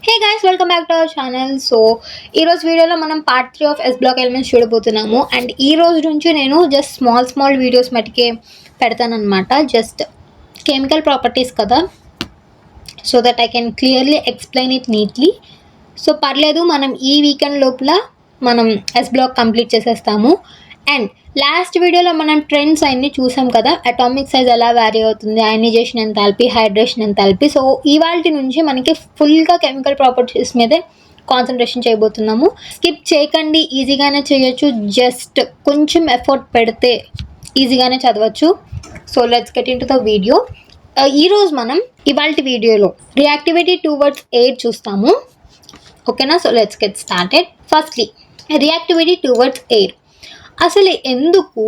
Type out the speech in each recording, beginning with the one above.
Hey guys, welcome back to our channel. So ఈరోజు వీడియోలో మనం part 3 of S block elements చూడబోతున్నాము. And ఈ రోజు నుంచి నేను జస్ట్ స్మాల్ వీడియోస్ మటుకే పెడతానమాట. జస్ట్ కెమికల్ ప్రాపర్టీస్ కదా, so that I can clearly explain it neatly. So పర్లేదు, మనం ఈ వీకెండ్ లోపల మనం ఎస్ బ్లాక్ కంప్లీట్ చేసేస్తాము. అండ్ లాస్ట్ వీడియోలో మనం ట్రెండ్స్ అన్నీ చూసాం కదా, అటామిక్ సైజ్ ఎలా వ్యారీ అవుతుంది, ionisation enthalpy, hydration enthalpy. So ఇవాల్టి నుంచి మనకి ఫుల్గా కెమికల్ ప్రాపర్టీస్ మీదే కాన్సన్ట్రేషన్ చేయబోతున్నాము. స్కిప్ చేయకండి, ఈజీగానే చేయొచ్చు. జస్ట్ కొంచెం ఎఫర్ట్ పెడితే ఈజీగానే చదవచ్చు. So let's get in to the video. ఈరోజు మనం ఇవాల్టి వీడియోలో రియాక్టివిటీ టువర్డ్స్ ఎయిర్ చూస్తాము. ఓకేనా? So let's get started. Firstly reactivity towards air. అసలు ఎందుకు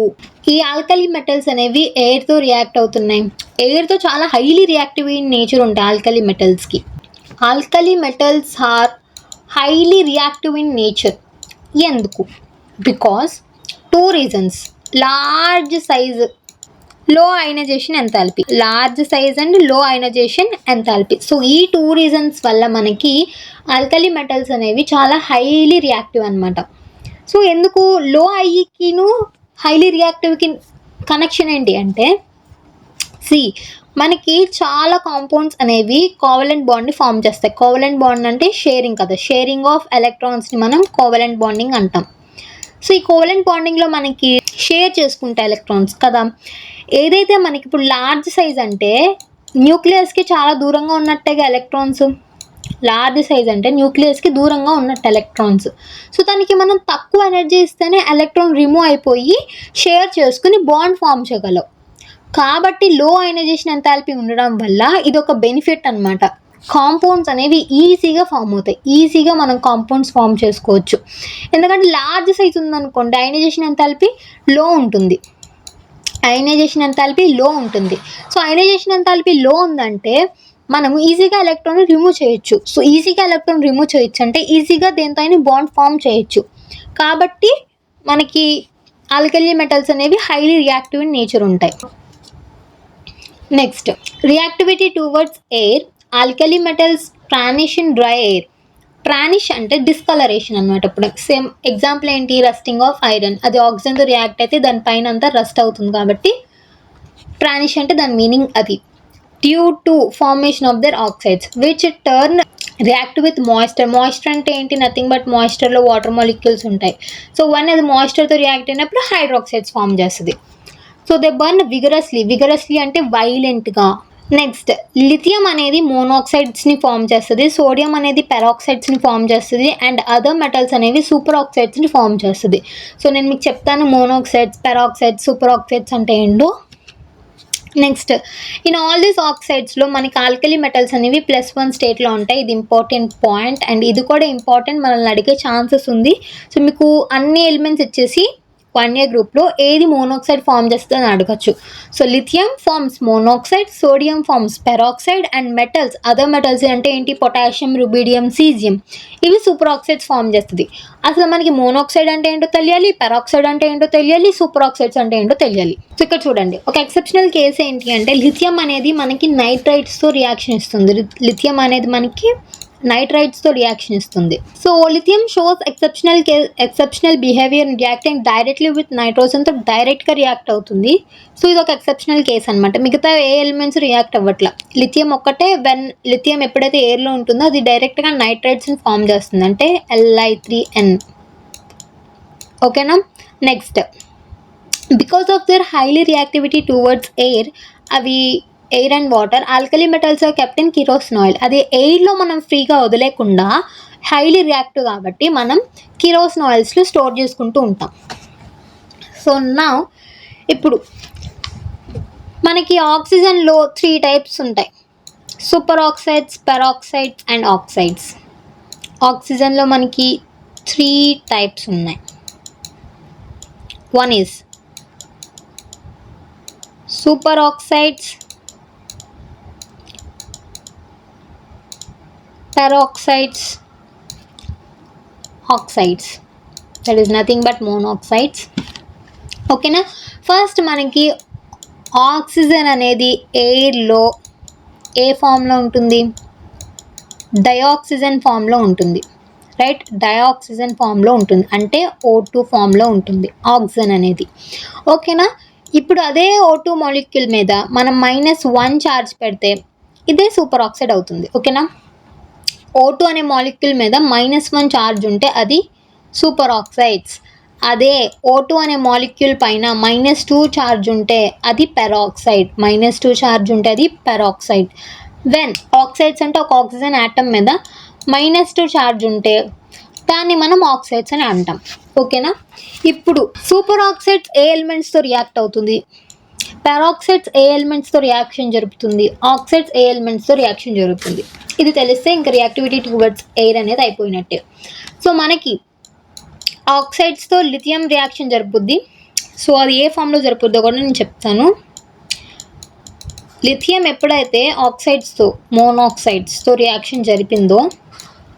ఈ ఆల్కలీ మెటల్స్ అనేవి ఎయిర్తో రియాక్ట్ అవుతున్నాయి? ఎయిర్తో చాలా హైలీ రియాక్టివ్ ఇన్ నేచర్ ఉంటాయి ఆల్కలీ మెటల్స్కి. Alkali metals are highly reactive in nature. ఎందుకు? Because 2 reasons. Large size, low ionisation enthalpy. Large size and low ionisation enthalpy. So ఈ 2 రీజన్స్ వల్ల మనకి ఆల్కలీ మెటల్స్ అనేవి చాలా హైలీ రియాక్టివ్ అనమాట. So ఎందుకు లో ఐకిను హైలీ రియాక్టివ్కి కనెక్షన్ ఏంటి అంటే, మనకి చాలా కాంపౌండ్స్ అనేవి కోవలెంట్ బాండ్ని ఫామ్ చేస్తాయి. కోవలెంట్ బాండ్ అంటే షేరింగ్ కదా, షేరింగ్ ఆఫ్ ఎలక్ట్రాన్స్ని మనం కోవలెంట్ బాండింగ్ అంటాం. సో ఈ కోవలెంట్ బాండింగ్లో మనకి షేర్ చేసుకుంటాయి ఎలక్ట్రాన్స్ కదా. ఏదైతే మనకి ఇప్పుడు లార్జ్ సైజ్ అంటే న్యూక్లియస్కి చాలా దూరంగా ఉన్నట్టేగా ఎలక్ట్రాన్స్. లార్జ్ సైజ్ అంటే న్యూక్లియస్కి దూరంగా ఉన్నట్టు ఎలక్ట్రాన్స్. సో దానికి మనం తక్కువ ఎనర్జీ ఇస్తేనే ఎలక్ట్రాన్ రిమూవ్ అయిపోయి షేర్ చేసుకుని బాండ్ ఫామ్ చేయగలవు. కాబట్టి లో అయనైజేషన్ ఎంథాల్పీ ఉండడం వల్ల ఇది ఒక బెనిఫిట్ అనమాట. కాంపౌండ్స్ అనేవి ఈజీగా ఫామ్ అవుతాయి. ఈజీగా మనం కాంపౌండ్స్ ఫామ్ చేసుకోవచ్చు. ఎందుకంటే లార్జ్ సైజ్ ఉందనుకోండి, అయనైజేషన్ ఎంథాల్పీ లో ఉంటుంది. అయనైజేషన్ ఎంథాల్పీ లో ఉంటుంది. సో అయనైజేషన్ ఎంథాల్పీ లో ఉందంటే మనము ఈజీగా ఎలక్ట్రాన్ రిమూవ్ చేయొచ్చు. సో ఈజీగా ఎలక్ట్రాన్ రిమూవ్ చేయొచ్చు అంటే ఈజీగా దేంతో బాండ్ ఫామ్ చేయొచ్చు. కాబట్టి మనకి ఆల్కలీ మెటల్స్ అనేవి హైలీ రియాక్టివ్ ఇన్ నేచర్ ఉంటాయి. Next, reactivity towards air. Alkali metals tarnish in dry air. Tarnish అంటే డిస్కలరేషన్ అనమాట. ఇప్పుడు సేమ్ ఎగ్జాంపుల్ ఏంటి, రస్టింగ్ ఆఫ్ ఐరన్. అది ఆక్సిజన్తో రియాక్ట్ అయితే దానిపైన అంతా రస్ట్ అవుతుంది కాబట్టి ట్రానిష్ అంటే దాని మీనింగ్ అది. Due to formation of their oxides which turn react with moisture. Moisture అంటే ఏంటి? నథింగ్ బట్ మాయిశ్చర్లో వాటర్ మాలిక్యూల్స్ ఉంటాయి. సో వన్ అది మాయిశ్చర్తో రియాక్ట్ అయినప్పుడు హైడ్రాక్సైడ్స్ ఫామ్ చేస్తుంది. సో దే బర్న్ విగరస్లీ అంటే వైలెంట్గా. నెక్స్ట్, లిథియం అనేది మోనాక్సైడ్స్ని ఫామ్ చేస్తుంది, సోడియం అనేది పెరాక్సైడ్స్ని ఫామ్ చేస్తుంది, అండ్ అదర్ మెటల్స్ అనేవి సూపర్ ఆక్సైడ్స్ని ఫామ్ చేస్తుంది. సో నేను మీకు చెప్తాను మోనాక్సైడ్స్, పెరాక్సైడ్స్, సూపర్ ఆక్సైడ్స్ అంటే ఏంటో. నెక్స్ట్, ఇన్ ఆల్ దీస్ ఆక్సైడ్స్లో మనకి ఆల్కలీ మెటల్స్ అనేవి +1 స్టేట్లో ఉంటాయి. ఇది ఇంపార్టెంట్ పాయింట్. అండ్ ఇది కూడా ఇంపార్టెంట్, మనల్ని అడిగే ఛాన్సెస్ ఉంది. సో మీకు అన్ని ఎలిమెంట్స్ ఇచ్చేసి 1A గ్రూప్లో ఏది మోనాక్సైడ్ ఫామ్ చేస్తుంది అని అడగచ్చు. So lithium forms monoxide, sodium forms peroxide, and metals, other metals అంటే ఏంటి? పొటాషియం, రుబీడియం, సీజియం, ఇవి సూపర్ ఆక్సైడ్స్ ఫామ్ చేస్తుంది. అసలు మనకి మోనాక్సైడ్ అంటే ఏంటో తెలియాలి, పెరాక్సైడ్ అంటే ఏంటో తెలియాలి, సూపర్ ఆక్సైడ్స్ అంటే ఏంటో తెలియాలి. సో ఇక్కడ చూడండి, ఒక ఎక్సెప్షనల్ కేసు ఏంటి అంటే లిథియం అనేది మనకి నైట్రైట్స్తో రియాక్షన్ ఇస్తుంది. లిథియం అనేది మనకి నైట్రైట్స్తో రియాక్షన్ ఇస్తుంది. So lithium shows exceptional behaviour reacting directly with నైట్రోజన్తో డైరెక్ట్గా రియాక్ట్ అవుతుంది. సో ఇది ఒక ఎక్సెప్షనల్ కేస్ అనమాట. మిగతా ఏ ఎలిమెంట్స్ రియాక్ట్ అవ్వట్లా. లిథియం ఒక్కటే, లిథియం ఎప్పుడైతే ఎయిర్లో ఉంటుందో అది డైరెక్ట్గా నైట్రైట్స్ని ఫామ్ చేస్తుంది, అంటే Li3n. ఓకేనా? Next, because of their highly reactivity towards air, అవి air and water, alkali metals are kept in kerosene oil. అది ఎయిర్లో మనం ఫ్రీగా వదిలేకుండా హైలీ రియాక్టివ్ కాబట్టి మనం కిరోసిన్ ఆయిల్స్లో స్టోర్ చేసుకుంటూ ఉంటాం. సో నా ఇప్పుడు మనకి ఆక్సిజన్లో 3 టైప్స్ ఉంటాయి: super oxides, peroxides and oxides. ఆక్సిజన్లో మనకి 3 టైప్స్ ఉన్నాయి. One is super oxides, peroxides, oxides. That is nothing but monoxides. ఓకేనా? ఫస్ట్ మనకి ఆక్సిజన్ అనేది ఎయిర్లో ఏ ఫామ్లో ఉంటుంది? డయాక్సిజన్ ఫామ్లో ఉంటుంది, రైట్? డయాక్సిజన్ ఫామ్లో ఉంటుంది, అంటే O2 ఫామ్లో ఉంటుంది ఆక్సిజన్ అనేది, ఓకేనా? ఇప్పుడు అదే O2 మాలిక్యూల్ మీద మనం -1 ఛార్జ్ పెడితే ఇదే సూపర్ ఆక్సైడ్ అవుతుంది, ఓకేనా? O2 అనే మాలిక్యూల్ మీద -1 ఛార్జ్ ఉంటే అది సూపర్ ఆక్సైడ్స్. అదే O2 అనే మాలిక్యూల్ పైన -2 ఛార్జ్ ఉంటే అది పెరాక్సైడ్. -2 ఛార్జ్ ఉంటే అది పెరాక్సైడ్. వెన్ ఆక్సైడ్స్ అంటే ఒక ఆక్సిజన్ ఆటమ్ మీద -2 ఛార్జ్ ఉంటే దాన్ని మనం ఆక్సైడ్స్ అని అంటాం, ఓకేనా? ఇప్పుడు సూపర్ ఆక్సైడ్స్ ఏ ఎలిమెంట్స్తో రియాక్ట్ అవుతుంది, పెరాక్సైడ్స్ ఏ ఎలిమెంట్స్తో రియాక్షన్ జరుపుతుంది, ఆక్సైడ్స్ ఏ ఎలిమెంట్స్తో రియాక్షన్ జరుగుతుంది. ఇది తెలిస్తే ఇంకా రియాక్టివిటీ టువర్డ్స్ ఎయిర్ అనేది అయిపోయినట్టే. సో మనకి ఆక్సైడ్స్తో లిథియం రియాక్షన్ జరుపుద్ది. సో అది ఏ ఫామ్లో జరుపుద్దో కూడా నేను చెప్తాను. లిథియం ఎప్పుడైతే ఆక్సైడ్స్తో మోనాక్సైడ్స్తో రియాక్షన్ జరిపిందో,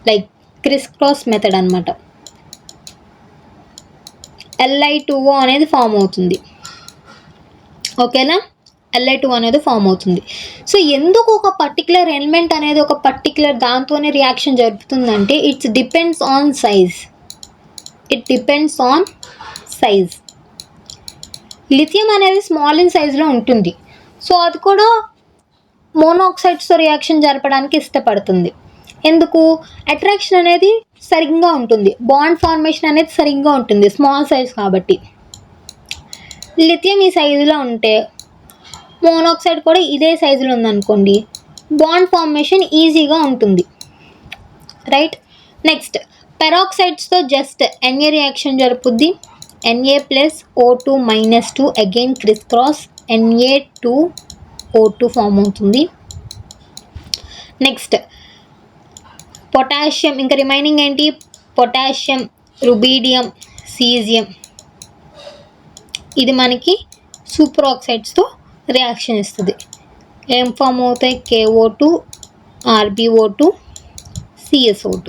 లైక్ క్రిస్ క్రాస్ మెథడ్ అనమాట, Li2O అనేది ఫామ్ అవుతుంది, ఓకేనా? Li2 అనేది ఫామ్ అవుతుంది. సో ఎందుకు ఒక పర్టికులర్ ఎలిమెంట్ అనేది ఒక పర్టికులర్ దాంతోనే రియాక్షన్ జరుపుతుందంటే it's depends on size. Lithium అనేది స్మాల్ ఇన్ సైజ్లో ఉంటుంది. సో అది కూడా మోనాక్సైడ్స్తో రియాక్షన్ జరపడానికి ఇష్టపడుతుంది. ఎందుకు? అట్రాక్షన్ అనేది సరిగ్గా ఉంటుంది, బాండ్ ఫార్మేషన్ అనేది సరిగ్గా ఉంటుంది, స్మాల్ సైజ్ కాబట్టి. లిథియం ఈ సైజులో ఉంటే మోనాక్సైడ్ కూడా ఇదే సైజులో ఉందనుకోండి, బాండ్ ఫార్మేషన్ ఈజీగా ఉంటుంది, రైట్? నెక్స్ట్ పెరాక్సైడ్స్తో జస్ట్ Na రియాక్షన్ జరుపుద్ది. Na + O2 - 2 again criss cross Na2O2 form అవుతుంది. నెక్స్ట్ పొటాషియం, ఇంకా రిమైనింగ్ ఏంటి? Potassium, rubidium, caesium. ఇది మనకి సూపర్ ఆక్సైడ్స్తో రియాక్షన్ ఇస్తుంది. ఏం ఫామ్ అవుతాయి? KO2, RbO2, CSO2.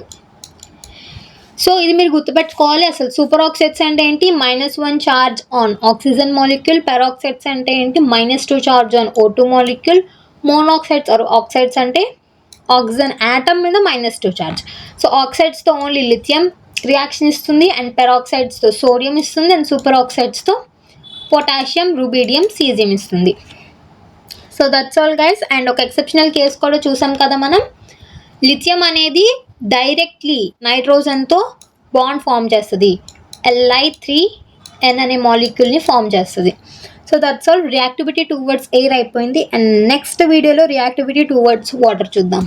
సో ఇది మీరు గుర్తుపెట్టుకోవాలి. అసలు సూపర్ ఆక్సైడ్స్ అంటే ఏంటి? -1 charge on oxygen molecule. Peroxides అంటే ఏంటి? -2 charge on O2 molecule. Monoxides or oxides అంటే ఆక్సిజన్ ఆటమ్ మీద -2 ఛార్జ్. సో ఆక్సైడ్స్తో ఓన్లీ లిథియం రియాక్షన్ ఇస్తుంది, అండ్ పెరాక్సైడ్స్తో సోడియం ఇస్తుంది, అండ్ సూపర్ ఆక్సైడ్స్తో పొటాషియం, రుబీడియం, సీజియం ఇస్తుంది. So that's all guys. And ఒక ఎక్సెప్షనల్ కేస్ కూడా చూసాం కదా మనం. లిథియం అనేది డైరెక్ట్లీ నైట్రోజన్తో బాండ్ ఫామ్ చేస్తుంది, Li3N అనే మాలిక్యూల్ని ఫామ్ చేస్తుంది. So that's all. Reactivity towards air అయిపోయింది, అండ్ నెక్స్ట్ వీడియోలో రియాక్టివిటీ టువర్డ్స్ వాటర్ చూద్దాం.